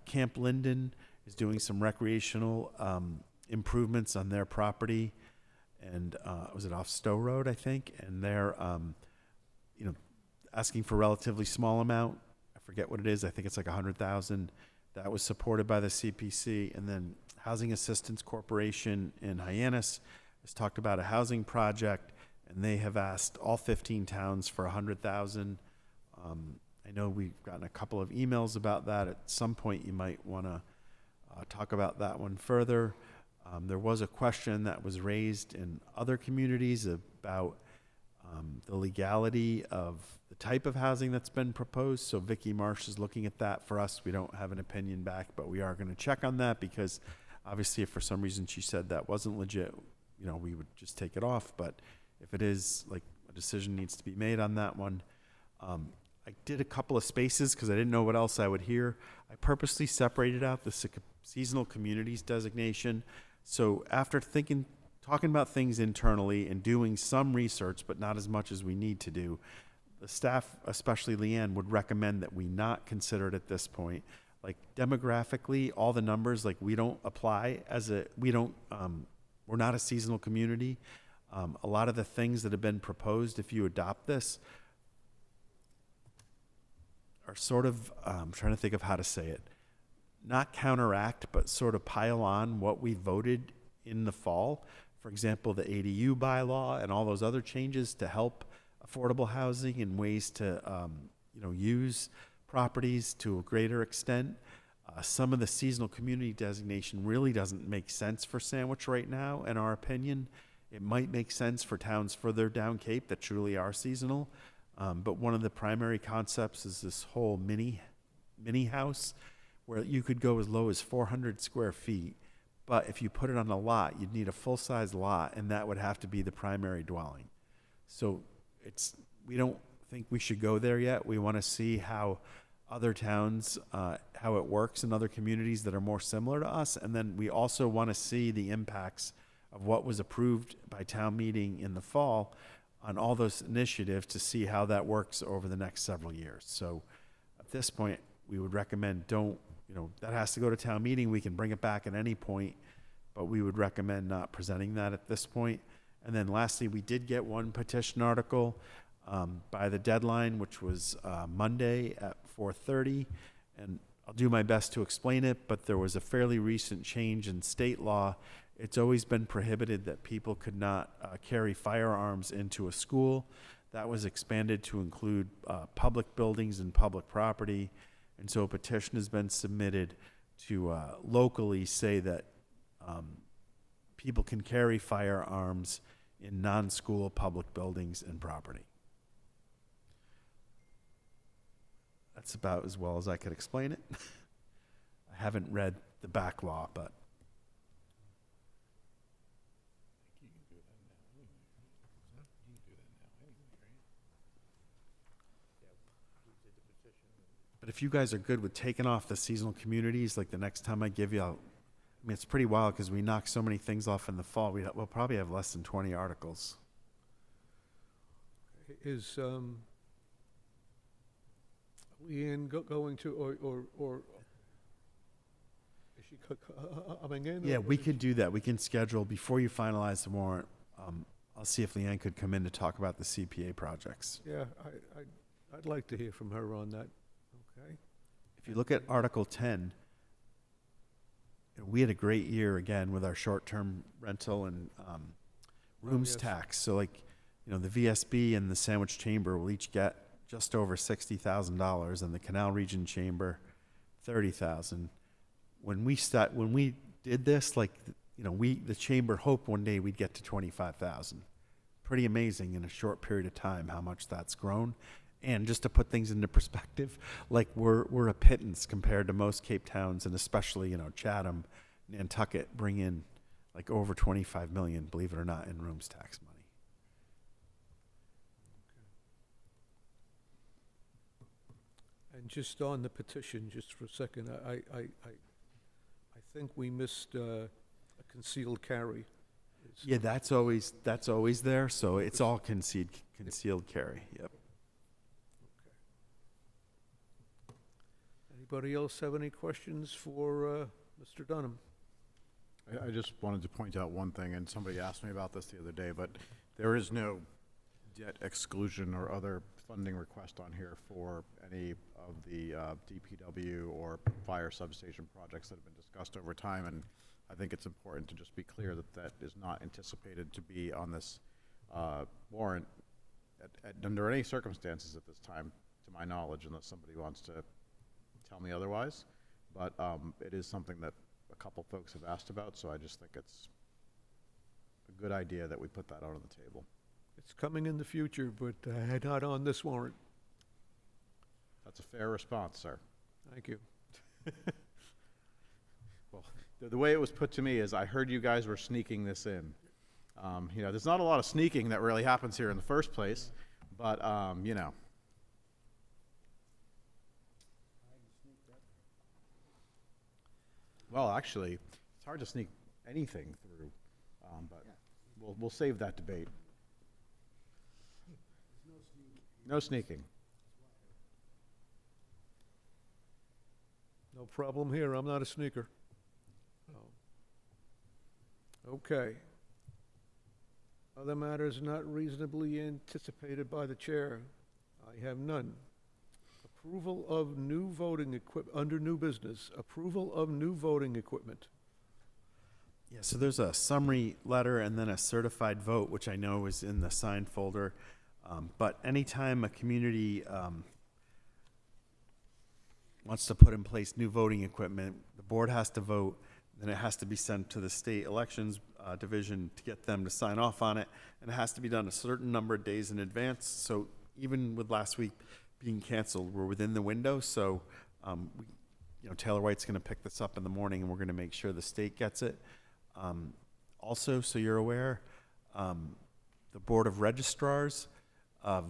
Camp Linden is doing some recreational improvements on their property, and was it off Stowe Road, I think? And they're, asking for a relatively small amount. I forget what it is. I think it's like 100,000. That was supported by the CPC, and then Housing Assistance Corporation in Hyannis has talked about a housing project, and they have asked all 15 towns for 100,000. I know we've gotten a couple of emails about that. At some point, you might want to talk about that one further. There was a question that was raised in other communities about the legality of the type of housing that's been proposed. So Vicky Marsh is looking at that for us. We don't have an opinion back, but we are going to check on that, because obviously if for some reason she said that wasn't legit, we would just take it off. But if it is, a decision needs to be made on that one. I did a couple of spaces because I didn't know what else I would hear. I purposely separated out the seasonal communities designation. So after talking about things internally and doing some research, but not as much as we need to do, the staff, especially Leanne, would recommend that we not consider it at this point. Demographically, all the numbers, we don't apply we're not a seasonal community. A lot of the things that have been proposed, if you adopt this, are sort of, I'm trying to think of how to say it, not counteract, but sort of pile on what we voted in the fall. For example, the ADU bylaw and all those other changes to help affordable housing and ways to, use properties to a greater extent. Some of the seasonal community designation really doesn't make sense for Sandwich right now, in our opinion. It might make sense for towns further down Cape that truly are seasonal. But one of the primary concepts is this whole mini house, where you could go as low as 400 square feet. But if you put it on a lot, you'd need a full-size lot, and that would have to be the primary dwelling. So we don't think we should go there yet. We want to see how other towns, how it works in other communities that are more similar to us. And then we also want to see the impacts of what was approved by town meeting in the fall on all those initiatives, to see how that works over the next several years. So at this point, we would recommend that has to go to town meeting. We can bring it back at any point, but we would recommend not presenting that at this point. And then lastly, we did get one petition article by the deadline, which was Monday at 4:30. And I'll do my best to explain it, but there was a fairly recent change in state law. It's always been prohibited that people could not carry firearms into a school. That was expanded to include public buildings and public property. And so a petition has been submitted to locally say that people can carry firearms in non-school public buildings and property. That's about as well as I could explain it. I haven't read the back law, but if you guys are good with taking off the seasonal communities, the next time I give you, it's pretty wild because we knock so many things off in the fall. We'll probably have less than 20 articles. Is Leanne going to, or is she coming in? Yeah, or we is could do that. We can schedule, before you finalize the warrant, I'll see if Leanne could come in to talk about the CPA projects. Yeah, I'd like to hear from her on that, okay? If you look at Article 10, we had a great year again with our short-term rental and rooms yes. tax. So like, the VSB and the Sandwich Chamber will each get just over $60,000, and the Canal Region Chamber, $30,000. When we did this, like, the chamber hoped one day we'd get to 25,000. Pretty amazing in a short period of time how much that's grown. And just to put things into perspective, like we're a pittance compared to most Cape towns, and especially Chatham, Nantucket bring in like over 25 million, believe it or not, in rooms tax money. And just on the petition, just for a second, I think we missed a concealed carry. Yeah, that's always there. So it's all concealed carry. Yep. Anybody else have any questions for Mr. Dunham? I just wanted to point out one thing, and somebody asked me about this the other day, but there is no debt exclusion or other funding request on here for any of the DPW or fire substation projects that have been discussed over time, and I think it's important to just be clear that that is not anticipated to be on this warrant under any circumstances at this time, to my knowledge, unless somebody wants to tell me otherwise. But it is something that a couple folks have asked about, so I just think it's a good idea that we put that out on the table. It's coming in the future, but not on this warrant. That's a fair response, sir. Thank you. Well, the way it was put to me is I heard you guys were sneaking this in. There's not a lot of sneaking that really happens here in the first place, but, Well, actually, it's hard to sneak anything through, but we'll save that debate. No sneaking. No problem here, I'm not a sneaker. Okay. Other matters not reasonably anticipated by the chair. I have none. Approval of new voting equipment, under new business, approval of new voting equipment. Yeah, so there's a summary letter and then a certified vote, which I know is in the signed folder. But anytime a community wants to put in place new voting equipment, the board has to vote, then it has to be sent to the state elections division to get them to sign off on it, and it has to be done a certain number of days in advance. So even with last week being canceled, we're within the window. So Taylor White's going to pick this up in the morning, and we're going to make sure the state gets it. Also, so you're aware, the Board of Registrars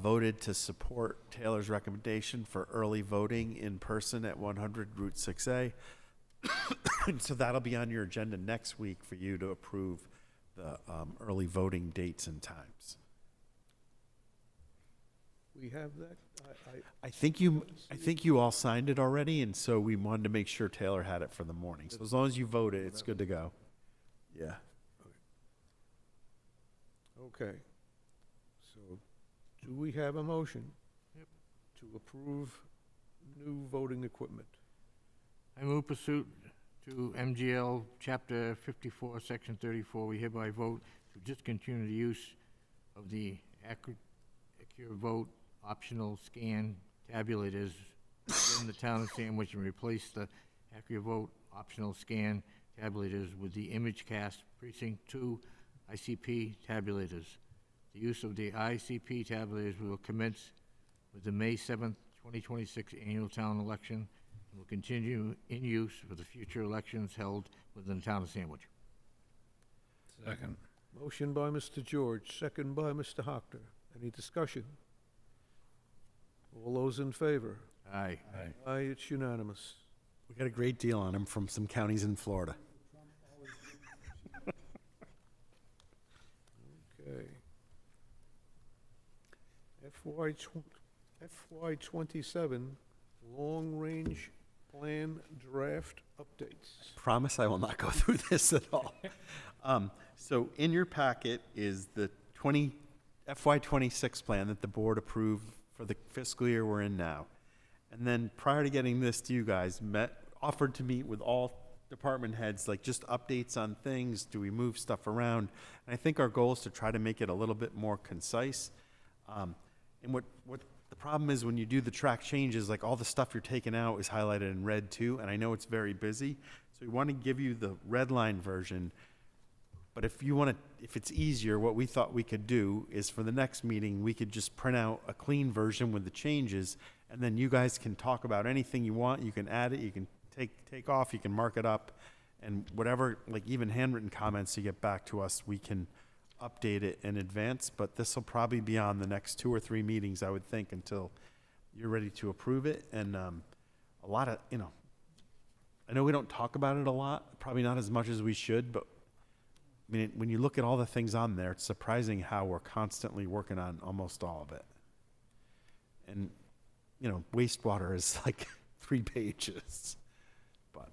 voted to support Taylor's recommendation for early voting in person at 100 Route 6A. So that'll be on your agenda next week for you to approve the early voting dates and times. We have that? I think you all signed it already, and so we wanted to make sure Taylor had it for the morning. So as long as you voted, it's good to go. Yeah. Okay. So, do we have a motion? Yep. To approve new voting equipment? I move pursuant to MGL Chapter 54, Section 34, we hereby vote to discontinue the use of the Accurate Vote optional scan tabulators in the town of Sandwich and replace the Accurate Vote optional scan tabulators with the ImageCast Precinct 2 ICP tabulators. The use of the ICP tabulators will commence with the May 7th, 2026 annual town election and will continue in use for the future elections held within the town of Sandwich. Second. Motion by Mr. George, second by Mr. Hockner. Any discussion? All those in favor? Aye. Aye. Aye, it's unanimous. We got a great deal on them from some counties in Florida. Okay. FY 27 long-range plan draft updates. Promise I will not go through this at all. So in your packet is the FY '26 plan that the board approved for the fiscal year we're in now. And then prior to getting this to you guys, offered to meet with all department heads, like just updates on things, do we move stuff around? And I think our goal is to try to make it a little bit more concise. And what the problem is when you do the track changes, like all the stuff you're taking out is highlighted in red too, and I know it's very busy. So we want to give you the red line version. But if it's easier, what we thought we could do is for the next meeting, we could just print out a clean version with the changes, and then you guys can talk about anything you want. You can add it, you can take off, you can mark it up, and whatever, like even handwritten comments you get back to us, we can update it in advance. But this will probably be on the next 2 or 3 meetings, I would think, until you're ready to approve it. And a lot of, I know we don't talk about it a lot, probably not as much as we should, but I mean, when you look at all the things on there, it's surprising how we're constantly working on almost all of it. And, wastewater is like 3 pages. But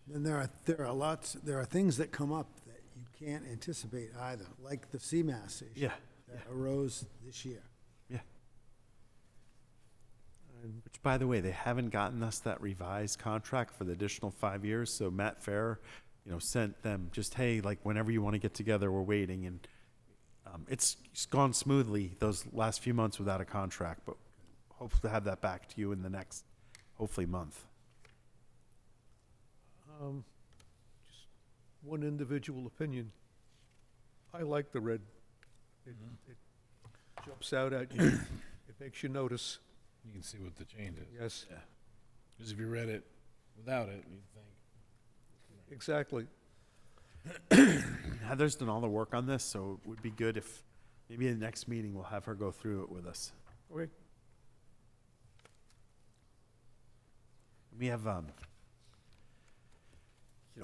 Then there are things that come up that you can't anticipate either, like the CMAS issue yeah, that arose this year. yeah. Which, by the way, they haven't gotten us that revised contract for the additional 5 years. So Matt Farrer, sent them just, hey, like whenever you want to get together, we're waiting. And it's gone smoothly those last few months without a contract, but hope to have that back to you in the next, hopefully, month. Just one individual opinion. I like the red. It jumps out at you. It makes you notice. You can see what the change is. Yes, Because if you read it without it, you'd think, exactly. Heather's done all the work on this, so it would be good if maybe in the next meeting we'll have her go through it with us. Okay. We have,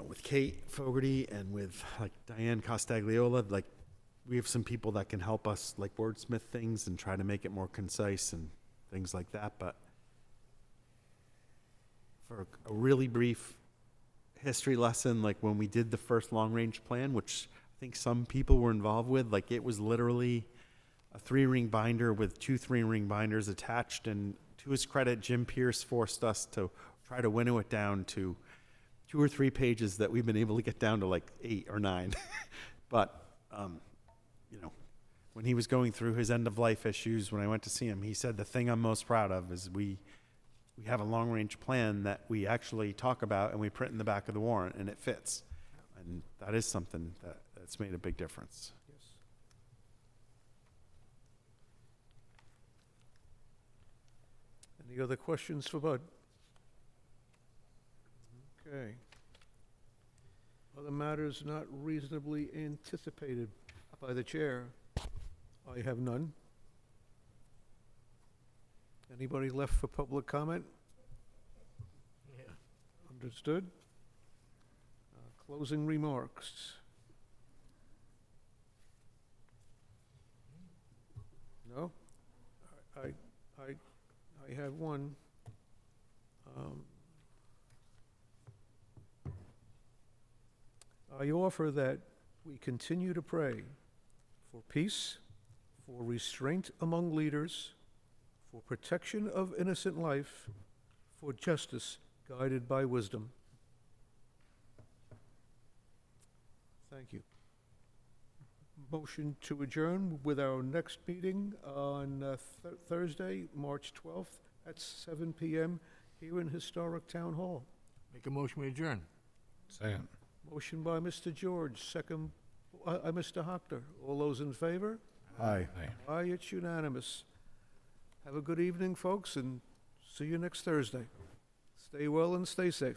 with Kate Fogarty and with like Diane Costagliola, like we have some people that can help us like wordsmith things and try to make it more concise and things like that. But for a really brief history lesson, like when we did the first long range plan, which I think some people were involved with, like it was literally a 3-ring binder with 2 3-ring binders attached. And to his credit, Jim Pierce forced us to try to winnow it down to 2 or 3 pages that we've been able to get down to like 8 or 9. But, when he was going through his end of life issues, when I went to see him, he said the thing I'm most proud of is we have a long range plan that we actually talk about and we print in the back of the warrant and it fits. And that is something that's made a big difference. Yes. Any other questions for Bud? Okay. Other matters not reasonably anticipated by the chair? I have none. Anybody left for public comment? Yeah. Understood. Closing remarks. No? I have one. I offer that we continue to pray for peace, for restraint among leaders, for protection of innocent life, for justice guided by wisdom. Thank you. Motion to adjourn with our next meeting on Thursday, March 12th at 7 p.m. here in Historic Town Hall. Make a motion, we adjourn. second. Motion by Mr. George, second by Mr. Hockter. All those in favor? Aye. Aye. Aye, it's unanimous. Have a good evening, folks, and see you next Thursday. Stay well and stay safe.